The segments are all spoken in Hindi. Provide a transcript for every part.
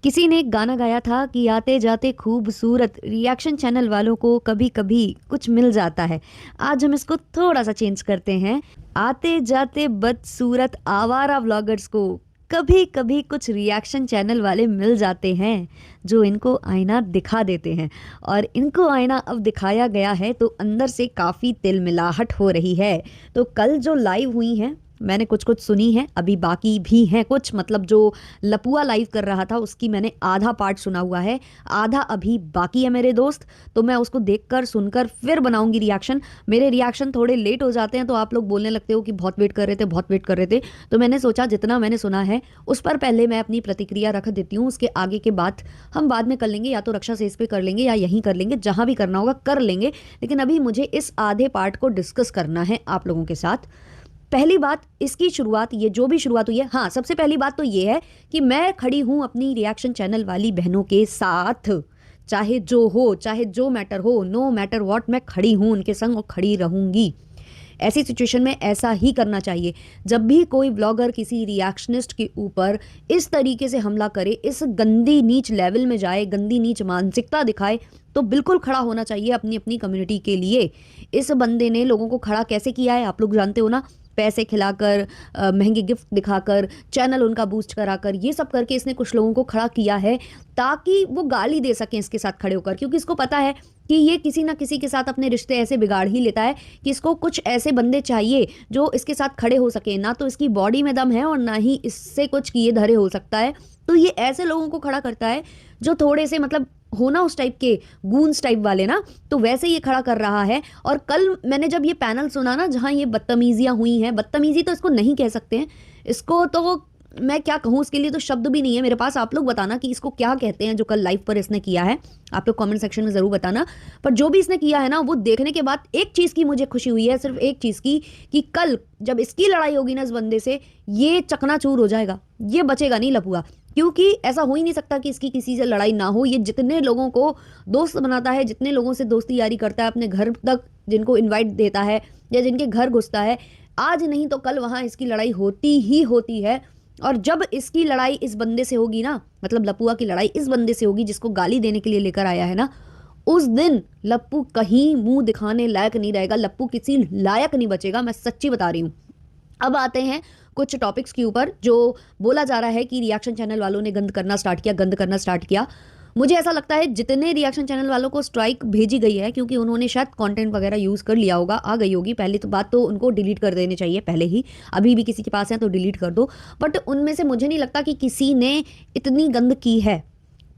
किसी ने एक गाना गाया था कि आते जाते खूबसूरत रिएक्शन चैनल वालों को कभी कभी कुछ मिल जाता है। आज हम इसको थोड़ा सा चेंज करते हैं। आते जाते बदसूरत आवारा व्लॉगर्स को कभी कभी कुछ रिएक्शन चैनल वाले मिल जाते हैं जो इनको आईना दिखा देते हैं। और इनको आईना अब दिखाया गया है तो अंदर से काफ़ी तिलमिलाहट हो रही है। तो कल जो लाइव हुई हैं मैंने कुछ कुछ सुनी है, अभी बाकी भी हैं कुछ, मतलब जो लपुआ लाइव कर रहा था उसकी मैंने आधा पार्ट सुना हुआ है, आधा अभी बाकी है मेरे दोस्त। तो मैं उसको देखकर सुनकर फिर बनाऊंगी रिएक्शन। मेरे रिएक्शन थोड़े लेट हो जाते हैं तो आप लोग बोलने लगते हो कि बहुत वेट कर रहे थे, बहुत वेट कर रहे थे। तो मैंने सोचा जितना मैंने सुना है उस पर पहले मैं अपनी प्रतिक्रिया रख देती हूँ। उसके आगे के बात हम बाद में कर लेंगे, या तो रक्षा सेज पे कर लेंगे या यहीं कर लेंगे, जहां भी करना होगा कर लेंगे। लेकिन अभी मुझे इस आधे पार्ट को डिस्कस करना है आप लोगों के साथ। पहली बात, इसकी शुरुआत, ये जो भी शुरुआत हुई है, हाँ सबसे पहली बात तो ये है कि मैं खड़ी हूं अपनी रिएक्शन चैनल वाली बहनों के साथ। चाहे जो हो, चाहे जो मैटर हो, नो मैटर व्हाट, मैं खड़ी हूं उनके संग और खड़ी रहूंगी। ऐसी सिचुएशन में ऐसा ही करना चाहिए। जब भी कोई ब्लॉगर किसी रिएक्शनिस्ट के ऊपर इस तरीके से हमला करे, इस गंदी नीच लेवल में जाए, गंदी नीच मानसिकता दिखाए, तो बिल्कुल खड़ा होना चाहिए अपनी अपनी कम्युनिटी के लिए। इस बंदे ने लोगों को खड़ा कैसे किया है आप लोग जानते हो ना, पैसे खिलाकर, महंगे गिफ्ट दिखाकर, चैनल उनका बूस्ट कराकर, ये सब करके इसने कुछ लोगों को खड़ा किया है ताकि वो गाली दे सकें इसके साथ खड़े होकर। क्योंकि इसको पता है कि ये किसी ना किसी के साथ अपने रिश्ते ऐसे बिगाड़ ही लेता है कि इसको कुछ ऐसे बंदे चाहिए जो इसके साथ खड़े हो सके। ना तो इसकी बॉडी में दम है और ना ही इससे कुछ किए धरे हो सकता है। तो ये ऐसे लोगों को खड़ा करता है जो थोड़े से, मतलब होना उस टाइप के गूंस टाइप वाले ना, तो वैसे ये खड़ा कर रहा है। और कल मैंने जब ये पैनल सुना ना जहां ये बदतमीजियां हुई हैं, बदतमीजी तो इसको नहीं कह सकते हैं, इसको तो मैं क्या कहूँ, उसके लिए तो शब्द भी नहीं है मेरे पास। आप लोग बताना कि इसको क्या कहते हैं जो कल लाइव पर इसने किया है, आप लोग कमेंट सेक्शन में ज़रूर बताना। पर जो भी इसने किया है ना, वो देखने के बाद एक चीज़ की मुझे खुशी हुई है, सिर्फ एक चीज़ की, कि कल जब इसकी लड़ाई होगी ना इस बंदे से, ये चकनाचूर हो जाएगा, ये बचेगा नहीं लपुआ। क्योंकि ऐसा हो ही नहीं सकता कि इसकी किसी से लड़ाई ना हो। ये जितने लोगों को दोस्त बनाता है, जितने लोगों से दोस्ती यारी करता है, अपने घर तक जिनको इनवाइट देता है या जिनके घर घुसता है, आज नहीं तो कल वहाँ इसकी लड़ाई होती ही होती है। और जब इसकी लड़ाई इस बंदे से होगी ना, मतलब लपुआ की लड़ाई इस बंदे से होगी जिसको गाली देने के लिए लेकर आया है ना, उस दिन लप्पू कहीं मुंह दिखाने लायक नहीं रहेगा। लप्पू किसी लायक नहीं बचेगा, मैं सच्ची बता रही हूँ। अब आते हैं कुछ टॉपिक्स के ऊपर जो बोला जा रहा है कि रिएक्शन चैनल वालों ने गंद करना स्टार्ट किया, गंद करना स्टार्ट किया। मुझे ऐसा लगता है जितने रिएक्शन चैनल वालों को स्ट्राइक भेजी गई है, क्योंकि उन्होंने शायद कंटेंट वगैरह यूज़ कर लिया होगा, आ गई होगी। पहली तो बात तो उनको डिलीट कर देने चाहिए पहले ही, अभी भी किसी के पास है तो डिलीट कर दो। बट उनमें से मुझे नहीं लगता कि किसी ने इतनी गंद की है।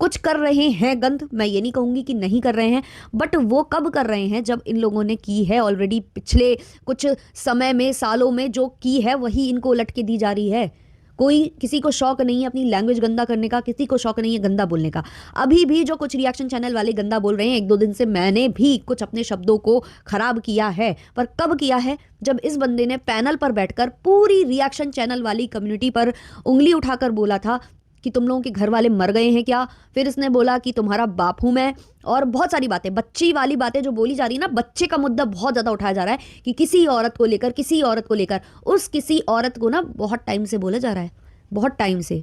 कुछ कर रहे हैं गंद, मैं ये नहीं कहूँगी कि नहीं कर रहे हैं, बट वो कब कर रहे हैं जब इन लोगों ने की है ऑलरेडी। पिछले कुछ समय में, सालों में जो की है वही इनको उलट के दी जा रही है। कोई, किसी को शौक नहीं है अपनी लैंग्वेज गंदा करने का, किसी को शौक नहीं है गंदा बोलने का। अभी भी जो कुछ रिएक्शन चैनल वाले गंदा बोल रहे हैं, एक दो दिन से मैंने भी कुछ अपने शब्दों को खराब किया है। पर कब किया है? जब इस बंदे ने पैनल पर बैठकर पूरी रिएक्शन चैनल वाली कम्युनिटी पर उंगली उठाकर बोला था कि तुम लोगों के घर वाले मर गए हैं क्या। फिर इसने बोला कि तुम्हारा बाप हूं मैं, और बहुत सारी बातें, बच्ची वाली बातें जो बोली जा रही है ना, बच्चे का मुद्दा बहुत ज़्यादा उठाया जा रहा है कि किसी औरत को लेकर, किसी औरत को लेकर। उस किसी औरत को ना बहुत टाइम से बोला जा रहा है, बहुत टाइम से।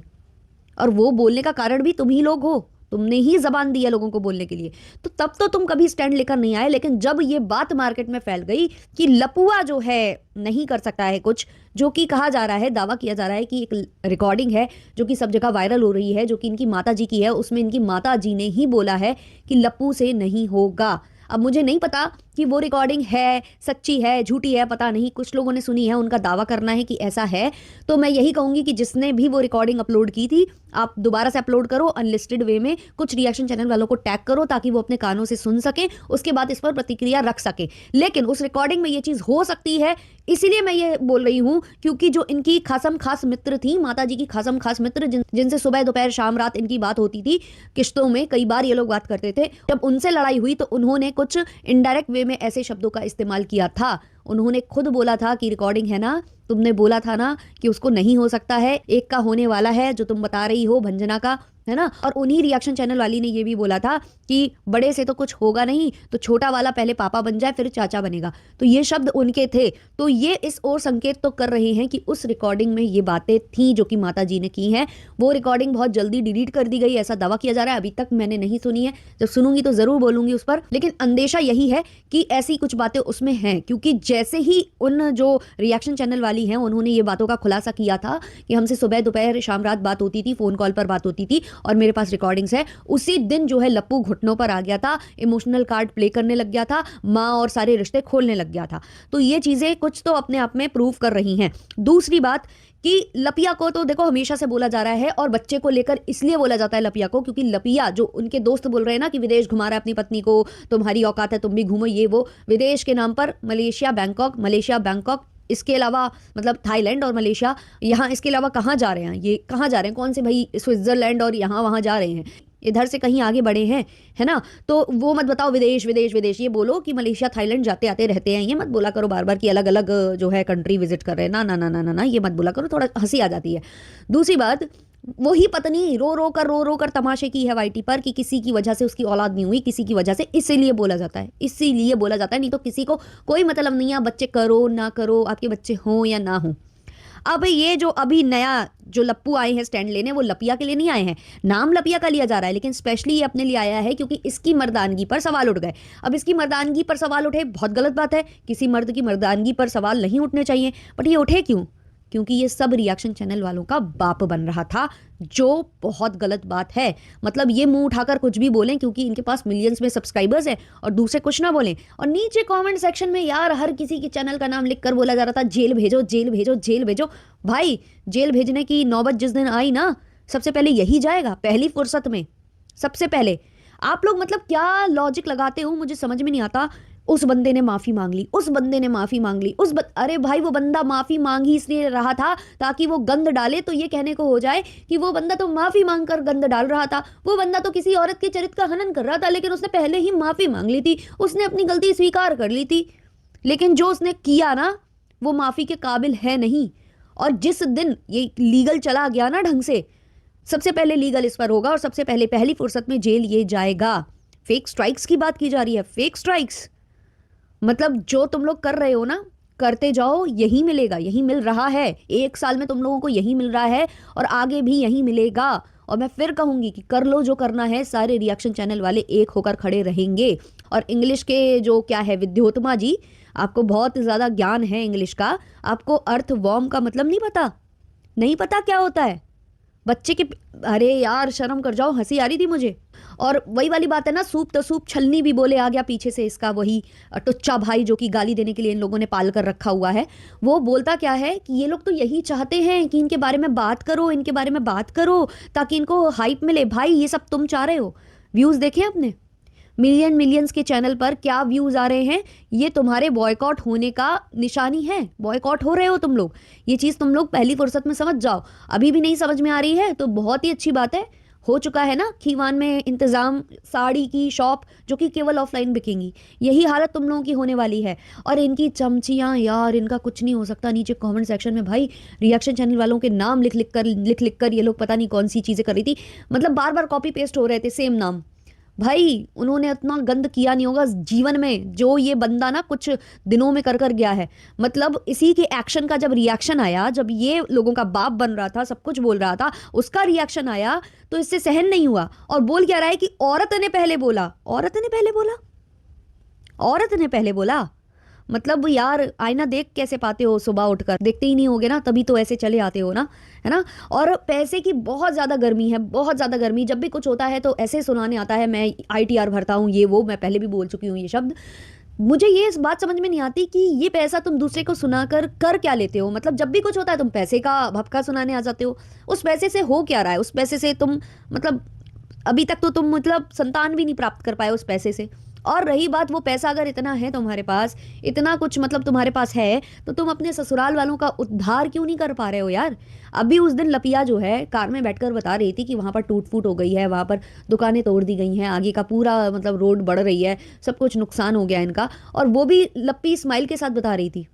और वो बोलने का कारण भी तुम ही लोग हो, तुमने ही जबान दी है लोगों को बोलने के लिए। तो तब तो तुम कभी स्टैंड लेकर नहीं आए। लेकिन जब ये बात मार्केट में फैल गई कि लपुआ जो है नहीं कर सकता है कुछ, जो कि कहा जा रहा है, दावा किया जा रहा है कि एक रिकॉर्डिंग है जो कि सब जगह वायरल हो रही है, जो कि इनकी माता जी की है, उसमें इनकी माता जी ने ही बोला है कि लप्पू से नहीं होगा। अब मुझे नहीं पता कि वो रिकॉर्डिंग है, सच्ची है, झूठी है, पता नहीं। कुछ लोगों ने सुनी है, उनका दावा करना है कि ऐसा है। तो मैं यही कहूँगी कि जिसने भी वो रिकॉर्डिंग अपलोड की थी, आप दोबारा से अपलोड करो अनलिस्टेड वे में, कुछ रिएक्शन चैनल वालों को टैग करो ताकि वो अपने कानों से सुन सकें, उसके बाद इस पर प्रतिक्रिया रख सकें। लेकिन उस रिकॉर्डिंग में ये चीज़ हो सकती है, इसीलिए मैं ये बोल रही हूँ क्योंकि जो इनकी खासम खास मित्र थी, माता जी की खासम खास मित्र, जिनसे सुबह दोपहर शाम रात इनकी बात होती थी, किश्तों में कई बार ये लोग बात करते थे, जब उनसे लड़ाई हुई तो उन्होंने कुछ इनडायरेक्ट वे में ऐसे शब्दों का इस्तेमाल किया था। उन्होंने खुद बोला था कि रिकॉर्डिंग है ना, तुमने बोला था ना कि उसको नहीं हो सकता है, एक का होने वाला है जो तुम बता रही हो भंजना का, है ना। और उन्हीं रिएक्शन चैनल वाली ने ये भी बोला था कि बड़े से तो कुछ होगा नहीं, तो छोटा वाला पहले पापा बन जाए फिर चाचा बनेगा। तो ये शब्द उनके थे। तो ये इस ओर संकेत तो कर रहे हैं कि उस रिकॉर्डिंग में ये बातें थी जो कि माता जी ने की हैं। वो रिकॉर्डिंग बहुत जल्दी डिलीट कर दी गई, ऐसा दावा किया जा रहा है। अभी तक मैंने नहीं सुनी है, जब सुनूंगी तो जरूर बोलूंगी उस पर। लेकिन अंदेशा यही है कि ऐसी कुछ बातें उसमें हैं, क्योंकि जैसे ही उन जो रिएक्शन चैनल वाली हैं उन्होंने ये बातों का खुलासा किया था कि हमसे सुबह दोपहर शाम रात बात होती थी, फोन कॉल पर बात होती थी और मेरे पास रिकॉर्डिंग्स है, उसी दिन जो है लप्पू घुटनों पर आ गया था, इमोशनल कार्ड प्ले करने लग गया था, माँ और सारे रिश्ते खोलने लग गया था। तो ये चीजें कुछ तो अपने आप में प्रूव कर रही हैं। दूसरी बात कि लपिया को तो देखो हमेशा से बोला जा रहा है, और बच्चे को लेकर इसलिए बोला जाता है लपिया को क्योंकि लपिया जो उनके दोस्त बोल रहे हैं ना कि विदेश घुमा रहा है अपनी पत्नी को, तुम्हारी औकात है तुम भी घूमो, ये वो विदेश के नाम पर मलेशिया बैंकॉक, इसके अलावा मतलब थाईलैंड और मलेशिया, यहाँ इसके अलावा कहाँ जा रहे हैं, ये कहाँ जा रहे हैं, कौन से भाई स्विट्जरलैंड और यहाँ वहाँ जा रहे हैं, इधर से कहीं आगे बढ़े हैं, है ना। तो वो मत बताओ विदेश विदेश विदेश, ये बोलो कि मलेशिया थाईलैंड जाते आते रहते हैं, ये मत बोला करो बार बार कि अलग अलग जो है कंट्री विजिट कर रहे हैं, ना ना ना ना ना ना, ये मत बोला करो, थोड़ा हंसी आ जाती है। दूसरी बात, वही पत्नी रो रो कर तमाशे की है वाईटी पर कि किसी की वजह से उसकी औलाद नहीं हुई, किसी की वजह से, इसीलिए बोला जाता है, इसीलिए बोला जाता है, नहीं तो किसी को कोई मतलब नहीं है बच्चे करो ना करो, आपके बच्चे हों या ना हों। अब ये जो अभी नया जो लप्पू आए हैं स्टैंड लेने, वो लपिया के लिए नहीं आए हैं, नाम लपिया का लिया जा रहा है, लेकिन स्पेशली ये अपने लिए आया है क्योंकि इसकी मर्दानगी पर सवाल उठ गए। अब इसकी मर्दानगी पर सवाल उठे, बहुत गलत बात है, किसी मर्द की मर्दानगी पर सवाल नहीं उठने चाहिए, बट ये उठे क्यों? क्योंकि ये सब रिएक्शन चैनल वालों का बाप बन रहा था, जो बहुत गलत बात है। मतलब ये मुंह उठाकर कुछ भी बोलें क्योंकि इनके पास मिलियंस में सब्सक्राइबर्स हैं, और दूसरे कुछ ना बोलें। और नीचे कमेंट सेक्शन में यार हर किसी के चैनल का नाम लिखकर बोला जा रहा था जेल भेजो जेल भेजो जेल भेजो। भाई जेल भेजने की नौबत जिस दिन आई ना, सबसे पहले यही जाएगा, पहली फुर्सत में सबसे पहले। आप लोग मतलब क्या लॉजिक लगाते हो, मुझे समझ में नहीं आता। उस बंदे ने माफी मांग ली, उस बंदे ने माफी मांग ली, अरे भाई वो बंदा माफी मांग ही इसलिए रहा था ताकि वो गंद डाले, तो ये कहने को हो जाए कि वो बंदा तो माफी मांग कर गंद डाल रहा था। वो बंदा तो किसी औरत के चरित्र का हनन कर रहा था, लेकिन उसने पहले ही माफी मांग ली थी, उसने अपनी गलती स्वीकार कर ली थी। लेकिन जो उसने किया ना, वो माफी के काबिल है नहीं। और जिस दिन ये लीगल चला गया ना ढंग से, सबसे पहले लीगल इस पर होगा और सबसे पहले पहली फुर्सत में जेल ये जाएगा। फेक स्ट्राइक्स की बात की जा रही है, फेक स्ट्राइक्स मतलब जो तुम लोग कर रहे हो ना, करते जाओ, यही मिलेगा, यही मिल रहा है। 1 साल में तुम लोगों को यही मिल रहा है और आगे भी यही मिलेगा। और मैं फिर कहूंगी कि कर लो जो करना है, सारे रिएक्शन चैनल वाले एक होकर खड़े रहेंगे। और इंग्लिश के जो क्या है विद्योत्मा जी, आपको बहुत ज़्यादा ज्ञान है इंग्लिश का, आपको अर्थ वॉर्म का मतलब नहीं पता, नहीं पता क्या होता है बच्चे के। अरे यार शर्म कर जाओ, हंसी आ रही थी मुझे। और वही वाली बात है ना, सूप तो सूप छलनी भी बोले आ गया पीछे से इसका वही टुच्चा भाई जो कि गाली देने के लिए इन लोगों ने पाल कर रखा हुआ है। वो बोलता क्या है कि ये लोग तो यही चाहते हैं कि इनके बारे में बात करो, इनके बारे में बात करो ताकि इनको हाइप मिले। भाई ये सब तुम चाह रहे हो, व्यूज़ देखे अपने मिलियंस के चैनल पर क्या व्यूज आ रहे हैं, ये तुम्हारे बॉयकॉट होने का निशानी है। बॉयकॉट हो रहे हो तुम लोग, ये चीज़ तुम लोग पहली फुर्सत में समझ जाओ। अभी भी नहीं समझ में आ रही है तो बहुत ही अच्छी बात है, हो चुका है ना खीवान में इंतज़ाम साड़ी की शॉप जो कि केवल ऑफलाइन बिकेंगी। यही हालत तुम लोगों की होने वाली है। और इनकी चमचियाँ यार, इनका कुछ नहीं हो सकता। नीचे कमेंट सेक्शन में भाई रिएक्शन चैनल वालों के नाम लिख लिख कर ये लोग पता नहीं कौन सी चीज़ें कर रही थी। मतलब बार बार कॉपी पेस्ट हो रहे थे सेम नाम। भाई उन्होंने इतना गंद किया नहीं होगा जीवन में जो ये बंदा ना कुछ दिनों में कर गया है। मतलब इसी के एक्शन का जब रिएक्शन आया, जब ये लोगों का बाप बन रहा था, सब कुछ बोल रहा था, उसका रिएक्शन आया तो इससे सहन नहीं हुआ। और बोल क्या रहा है कि औरत ने पहले बोला, औरत ने पहले बोला, औरत ने पहले बोला। मतलब यार आईना देख कैसे पाते हो, सुबह उठकर देखते ही नहीं होगे ना, तभी तो ऐसे चले आते हो ना, है ना। और पैसे की बहुत ज़्यादा गर्मी है, बहुत ज़्यादा गर्मी। जब भी कुछ होता है तो ऐसे सुनाने आता है मैं ITR भरता हूँ, ये वो, मैं पहले भी बोल चुकी हूँ ये शब्द। मुझे ये इस बात समझ में नहीं आती कि ये पैसा तुम दूसरे को सुनाकर कर क्या लेते हो। मतलब जब भी कुछ होता है तुम पैसे का भपका सुनाने आ जाते हो। उस पैसे से हो क्या रहा है? उस पैसे से तुम मतलब अभी तक तो तुम मतलब संतान भी नहीं प्राप्त कर पाए उस पैसे से। और रही बात, वो पैसा अगर इतना है तुम्हारे पास, इतना कुछ मतलब तुम्हारे पास है, तो तुम अपने ससुराल वालों का उद्धार क्यों नहीं कर पा रहे हो यार। अभी उस दिन लपिया जो है कार में बैठकर बता रही थी कि वहां पर टूट फूट हो गई है, वहां पर दुकानें तोड़ दी गई हैं, आगे का पूरा मतलब रोड बढ़ रही है, सब कुछ नुकसान हो गया इनका, और वो भी लप्पी स्माइल के साथ बता रही थी।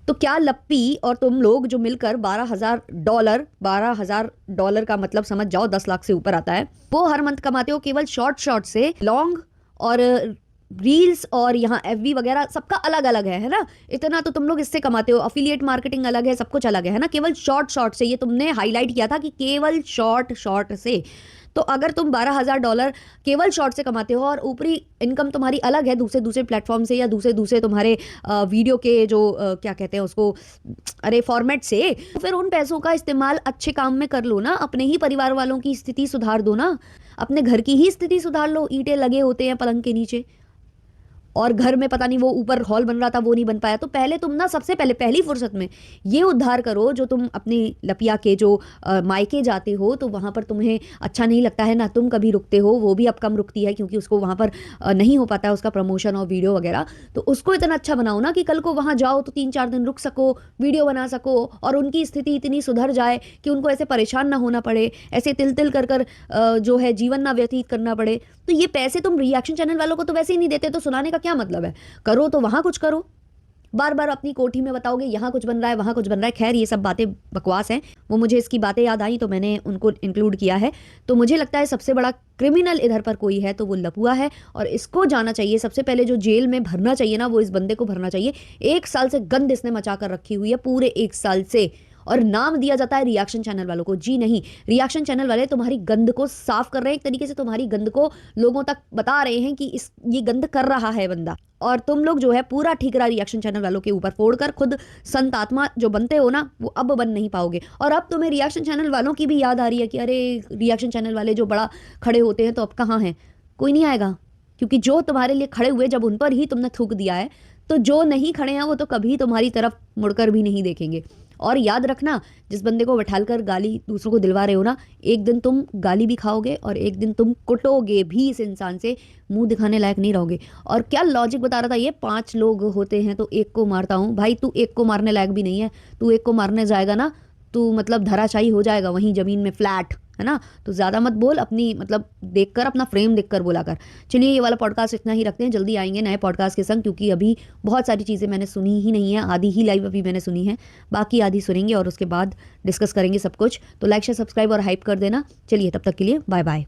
तो क्या लप्पी और तुम लोग जो मिलकर $12,000, $12,000 का मतलब समझ जाओ 10 लाख से ऊपर आता है, वो हर मंथ कमाते हो केवल शॉर्ट शॉर्ट से। लॉन्ग और रील्स और यहाँ एफबी वगैरह सबका अलग अलग है ना। इतना तो तुम लोग इससे कमाते हो, अफिलिएट मार्केटिंग अलग है, सब कुछ अलग है ना। केवल शॉर्ट शॉर्ट से, ये तुमने हाईलाइट किया था कि केवल शॉर्ट शॉर्ट से। तो अगर तुम $12,000 केवल शॉर्ट से कमाते हो और ऊपरी इनकम तुम्हारी अलग है दूसरे दूसरे प्लेटफॉर्म से, या दूसरे दूसरे तुम्हारे वीडियो के जो क्या कहते हैं उसको, अरे फॉर्मेट से, तो फिर उन पैसों का इस्तेमाल अच्छे काम में कर लो ना। अपने ही परिवार वालों की स्थिति सुधार दो ना, अपने घर की ही स्थिति सुधार लो। ईंटें लगे होते हैं पलंग के नीचे, और घर में पता नहीं वो ऊपर हॉल बन रहा था वो नहीं बन पाया, तो पहले तुम ना सबसे पहले पहली फुर्सत में ये उद्धार करो। जो तुम अपनी लपिया के जो मायके जाते हो तो वहाँ पर तुम्हें अच्छा नहीं लगता है ना, तुम कभी रुकते हो, वो भी अब कम रुकती है क्योंकि उसको वहाँ पर नहीं हो पाता है उसका प्रमोशन और वीडियो वगैरह। तो उसको इतना अच्छा बनाओ ना कि कल को वहाँ जाओ तो 3-4 दिन रुक सको, वीडियो बना सको, और उनकी स्थिति इतनी सुधर जाए कि उनको ऐसे परेशान ना होना पड़े, ऐसे तिल तिल कर कर जो है जीवन ना व्यतीत करना पड़े। तो ये पैसे तुम रिएक्शन चैनल वालों को तो वैसे ही नहीं देते, तो सुनाने का क्या मतलब है। करो तो वहां कुछ करो, बार बार अपनी कोठी में बताओगे यहाँ कुछ बन रहा है वहां कुछ बन रहा है। खैर ये सब बातें बकवास हैं, वो मुझे इसकी बातें याद आई तो मैंने उनको इंक्लूड किया है। तो मुझे लगता है सबसे बड़ा क्रिमिनल इधर पर कोई है तो वो लपुआ है, और इसको जाना चाहिए। सबसे पहले जो जेल में भरना चाहिए ना, वो इस बंदे को भरना चाहिए। 1 साल से गंद इसने मचा कर रखी हुई है, पूरे 1 साल से। और नाम दिया जाता है रिएक्शन चैनल वालों को। जी नहीं, रिएक्शन चैनल वाले तुम्हारी गंद को साफ कर रहे हैं, एक तरीके से तुम्हारी गंद को लोगों तक बता रहे हैं कि ये गंद कर रहा है बंदा। और तुम लोग जो है पूरा ठीकरा रिएक्शन चैनल वालों के ऊपर फोड़कर खुद संत आत्मा जो बनते हो ना, वो अब बन नहीं पाओगे। और अब तुम्हें रिएक्शन चैनल वालों की भी याद आ रही है कि अरे रिएक्शन चैनल वाले जो बड़ा खड़े होते हैं तो अब कहाँ हैं। कोई नहीं आएगा, क्योंकि जो तुम्हारे लिए खड़े हुए जब उन पर ही तुमने थूक दिया है, तो जो नहीं खड़े हैं वो तो कभी तुम्हारी तरफ मुड़कर भी नहीं देखेंगे। और याद रखना, जिस बंदे को बैठालकर गाली दूसरों को दिलवा रहे हो ना, एक दिन तुम गाली भी खाओगे और एक दिन तुम कुटोगे भी इस इंसान से, मुंह दिखाने लायक नहीं रहोगे। और क्या लॉजिक बता रहा था ये, 5 लोग होते हैं तो एक को मारता हूँ। भाई तू एक को मारने लायक भी नहीं है, तू एक को मारने जाएगा ना तू मतलब धराशायी हो जाएगा वहीं जमीन में फ्लैट, है ना। तो ज़्यादा मत बोल, अपनी मतलब देखकर, अपना फ्रेम देखकर बोला कर। चलिए ये वाला पॉडकास्ट इतना ही रखते हैं, जल्दी आएंगे नए पॉडकास्ट के संग, क्योंकि अभी बहुत सारी चीज़ें मैंने सुनी ही नहीं है, आधी ही लाइव अभी मैंने सुनी है, बाकी आधी सुनेंगे और उसके बाद डिस्कस करेंगे सब कुछ। तो लाइक शेयर सब्सक्राइब और हाइप कर देना। चलिए तब तक के लिए बाय बाय।